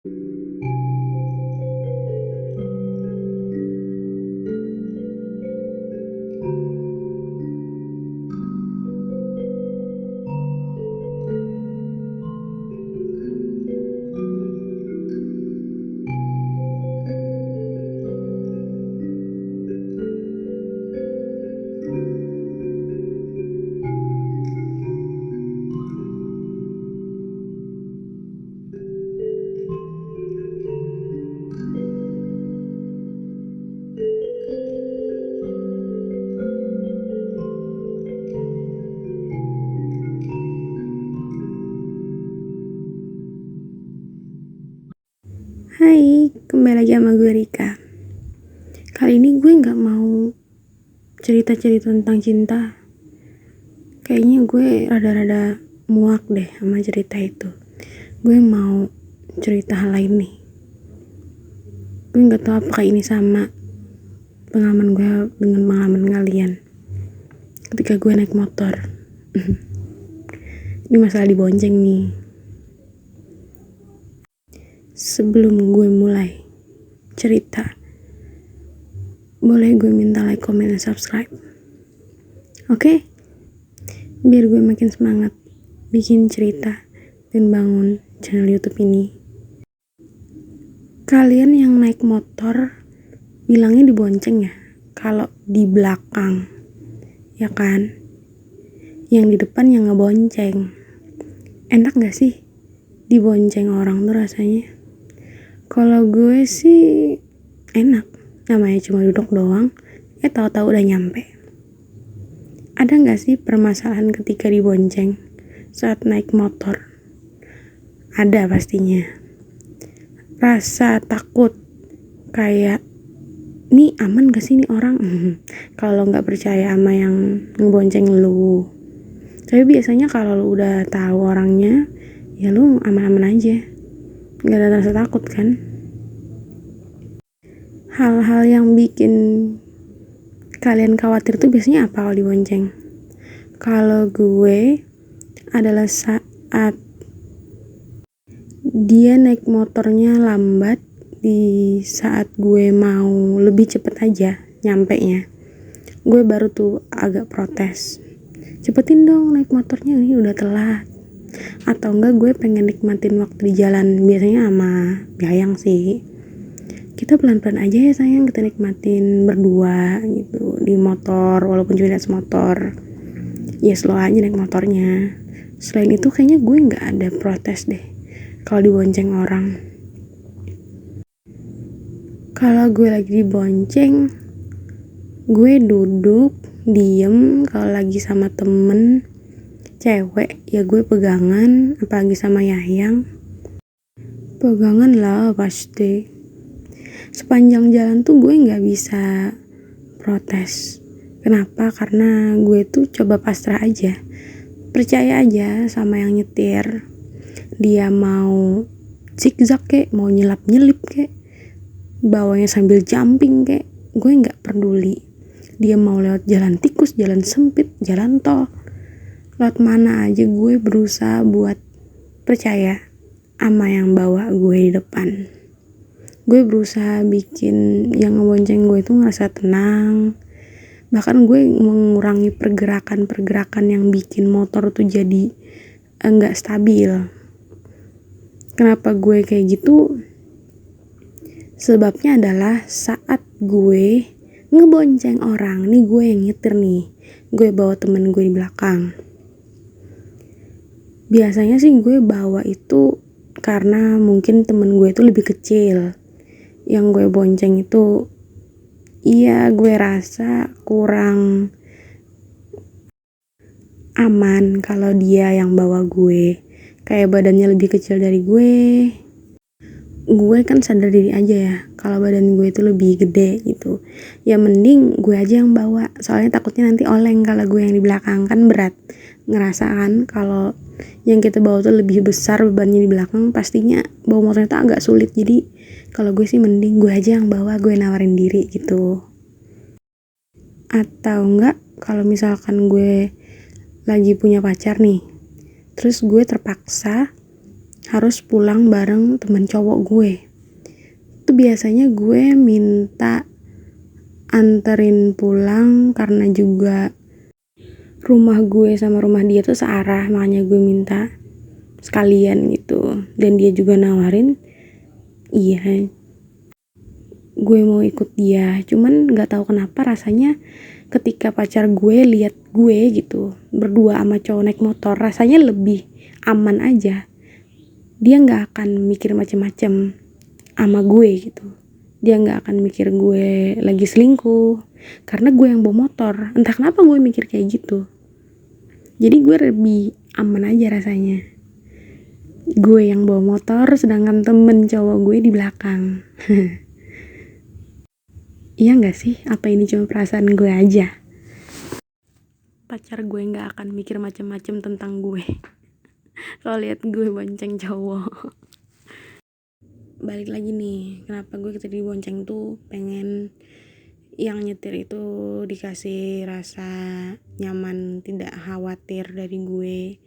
Hai, kembali lagi sama gue Rika. Kali ini gue gak mau cerita-cerita tentang cinta. Kayaknya gue rada-rada muak deh sama cerita itu. Gue mau cerita hal lain nih. Gue gak tahu apakah ini sama pengalaman gue dengan pengalaman kalian ketika gue naik motor. Ini masalah dibonceng nih. Sebelum gue mulai cerita, boleh gue minta like, comment, dan subscribe? Oke? Biar gue makin semangat bikin cerita dan bangun channel YouTube ini. Kalian yang naik motor bilangnya dibonceng ya? Kalau di belakang, ya kan? Yang di depan yang ngebonceng. Enak gak sih dibonceng orang tuh rasanya? Kalau gue sih enak, namanya cuma duduk doang, tahu-tahu udah nyampe. Ada gak sih permasalahan ketika dibonceng saat naik motor? Ada pastinya. Rasa takut, kayak ini aman gak sih nih orang? Kalau gak percaya sama yang ngebonceng lu. Tapi biasanya kalau lu udah tahu orangnya, ya lu aman-aman aja, gak ada rasa takut kan. Hal-hal yang bikin kalian khawatir tuh biasanya apa kalau dibonceng? Kalau gue adalah saat dia naik motornya lambat di saat gue mau lebih cepet aja nyampe nya. Gue baru tuh agak protes, cepetin dong naik motornya, ini udah telat. Atau enggak gue pengen nikmatin waktu di jalan, biasanya sama Gayang sih. Kita pelan-pelan aja ya sayang, kita nikmatin berdua gitu di motor, walaupun cuma naik motor. Ya slow aja naik motornya. Selain itu kayaknya gue gak ada protes deh kalau dibonceng orang. Kalau gue lagi dibonceng, gue duduk diem. Kalau lagi sama temen cewek ya gue pegangan, apalagi sama Yayang, pegangan lah pasti. Sepanjang jalan tuh gue gak bisa protes. Kenapa? Karena gue tuh coba pasrah aja, percaya aja sama yang nyetir. Dia mau zigzag kek, mau nyelap-nyelip kek, bawanya sambil jumping kek, gue gak peduli. Dia mau lewat jalan tikus, jalan sempit, jalan tol, lewat mana aja gue berusaha buat percaya sama yang bawa gue di depan. Gue berusaha bikin yang ngebonceng gue itu ngerasa tenang. Bahkan gue mengurangi pergerakan-pergerakan yang bikin motor tuh jadi enggak stabil. Kenapa gue kayak gitu? Sebabnya adalah saat gue ngebonceng orang, nih gue yang nyetir nih, gue bawa temen gue di belakang. Biasanya sih gue bawa itu karena mungkin temen gue itu lebih kecil. Yang gue bonceng itu, iya gue rasa kurang aman kalau dia yang bawa gue. Kayak badannya lebih kecil dari gue. Gue kan sadar diri aja ya, kalau badan gue itu lebih gede gitu. Ya mending gue aja yang bawa, soalnya takutnya nanti oleng kalau gue yang di belakang, kan berat. Ngerasa kan kalau yang kita bawa tuh lebih besar bebannya di belakang, pastinya bawa motornya tuh agak sulit. Jadi kalau gue sih mending gue aja yang bawa, gue nawarin diri gitu. Atau enggak kalau misalkan gue lagi punya pacar nih, terus gue terpaksa harus pulang bareng teman cowok gue. Itu biasanya gue minta anterin pulang karena juga rumah gue sama rumah dia tuh searah, makanya gue minta sekalian gitu. Dan dia juga nawarin, iya gue mau ikut dia. Cuman nggak tahu kenapa rasanya ketika pacar gue lihat gue gitu berdua sama cowok naik motor, rasanya lebih aman aja. Dia nggak akan mikir macem-macem sama gue gitu. Dia nggak akan mikir gue lagi selingkuh karena gue yang bawa motor. Entah kenapa gue mikir kayak gitu. Jadi gue lebih aman aja rasanya. Gue yang bawa motor sedangkan temen cowok gue di belakang. Iya nggak sih? Apa ini cuma perasaan gue aja? Pacar gue nggak akan mikir macam-macam tentang gue kalau lihat gue bonceng cowok. Balik lagi nih, kenapa gue tadi bonceng tuh pengen yang nyetir itu dikasih rasa nyaman, tidak khawatir dari gue.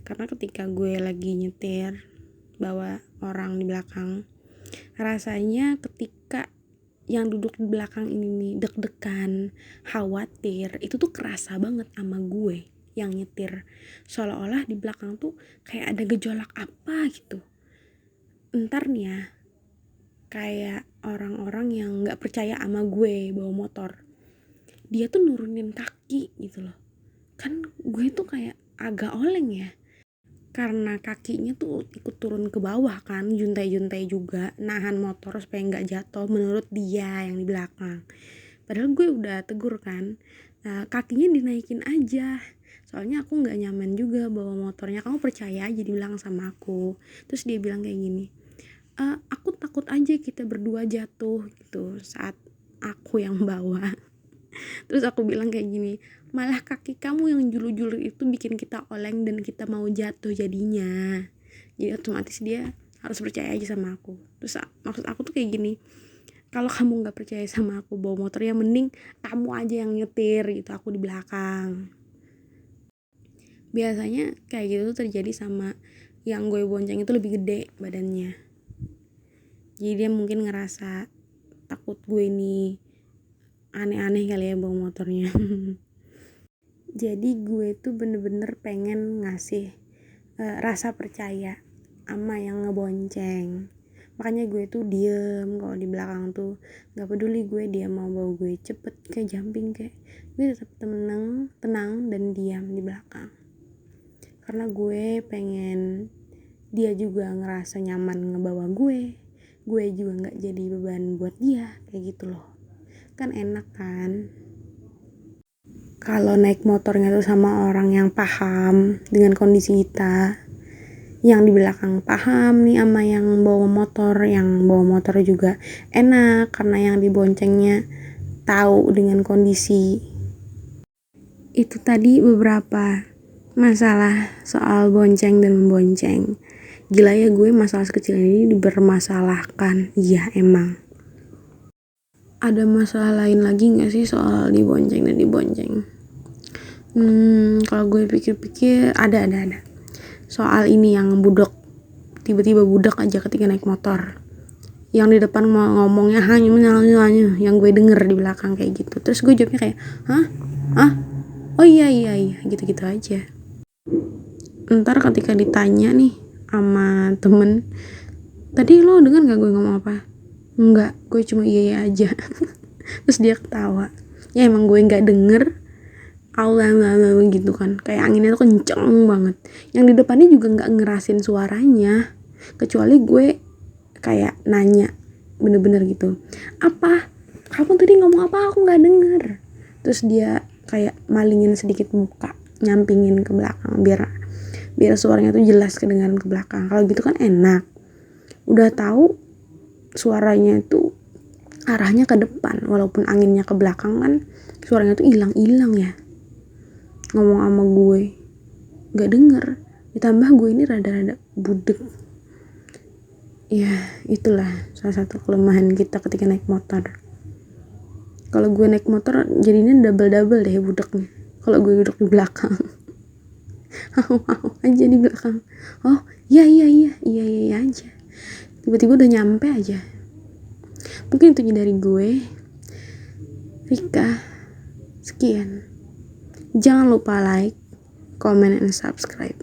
Karena ketika gue lagi nyetir bawa orang di belakang, rasanya ketika yang duduk di belakang ini nih deg-degan, khawatir, itu tuh kerasa banget sama gue yang nyetir. Seolah-olah di belakang tuh kayak ada gejolak apa gitu. Entar nih ya, kayak orang-orang yang gak percaya sama gue bawa motor, dia tuh nurunin kaki gitu loh. Kan gue tuh kayak agak oleng ya, karena kakinya tuh ikut turun ke bawah kan, juntai-juntai juga nahan motor supaya nggak jatuh menurut dia yang di belakang. Padahal gue udah tegur kan, kakinya dinaikin aja, soalnya aku nggak nyaman juga bawa motornya, kamu percaya aja dibilang sama aku. Terus dia bilang kayak gini, aku takut aja kita berdua jatuh gitu saat aku yang bawa. Terus aku bilang kayak gini, malah kaki kamu yang julur-julur itu bikin kita oleng dan kita mau jatuh jadinya. Jadi otomatis dia harus percaya aja sama aku. Terus maksud aku tuh kayak gini, kalau kamu gak percaya sama aku bawa motor, ya mending kamu aja yang nyetir gitu, aku di belakang. Biasanya kayak gitu tuh terjadi sama yang gue bonceng itu lebih gede badannya. Jadi dia mungkin ngerasa takut gue ini aneh-aneh kali ya bawa motornya. Jadi gue tuh bener-bener pengen ngasih rasa percaya sama yang ngebonceng. Makanya gue tuh diem kalau di belakang tuh, gak peduli gue dia mau bawa gue cepet kayak jumping kayak, gue tetap tenang dan diam di belakang. Karena gue pengen dia juga ngerasa nyaman ngebawa gue juga gak jadi beban buat dia, kayak gitu loh. Kan enak kan kalau naik motornya tuh sama orang yang paham dengan kondisi kita, yang di belakang paham nih sama yang bawa motor juga enak karena yang diboncengnya tahu dengan kondisi. Itu tadi beberapa masalah soal bonceng dan membonceng. Gila ya, gue masalah sekecil ini dipermasalahkan. Iya emang. Ada masalah lain lagi gak sih soal dibonceng dan dibonceng? Kalau gue pikir-pikir ada. Soal ini yang budak, tiba-tiba budak aja ketika naik motor. Yang di depan ngomongnya hanya, yang gue denger di belakang kayak gitu. Terus gue jawabnya kayak, hah? Oh iya, gitu-gitu aja. Ntar ketika ditanya nih sama temen, tadi lo denger gak gue ngomong apa? Enggak, gue cuma iya aja. Terus dia ketawa. Ya emang gue gak denger, gitu kan, kayak anginnya tuh kenceng banget. Yang di depannya juga gak ngerasin suaranya, kecuali gue kayak nanya bener-bener gitu, apa? Kamu tadi ngomong apa? Aku gak denger. Terus dia kayak malingin sedikit muka, nyampingin ke belakang biar suaranya tuh jelas kedengaran ke belakang. Kalau gitu kan enak, udah tahu suaranya tuh arahnya ke depan, walaupun anginnya ke belakang kan suaranya tuh hilang ya. Ngomong sama gue gak denger, ditambah gue ini rada-rada budek. Ya itulah salah satu kelemahan kita ketika naik motor. Kalau gue naik motor jadinya double deh budeknya kalau gue duduk di belakang. Aja di belakang. Oh iya aja, tiba-tiba udah nyampe aja. Mungkin itu dari gue, Rika. Sekian, jangan lupa like, comment, and subscribe.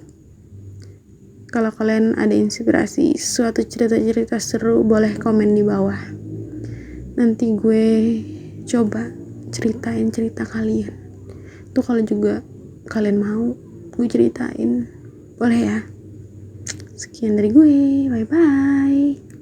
Kalau kalian ada inspirasi suatu cerita-cerita seru, boleh komen di bawah. Nanti gue coba ceritain cerita kalian tuh. Kalau juga kalian mau gue ceritain, boleh ya. Sekian dari gue, bye bye.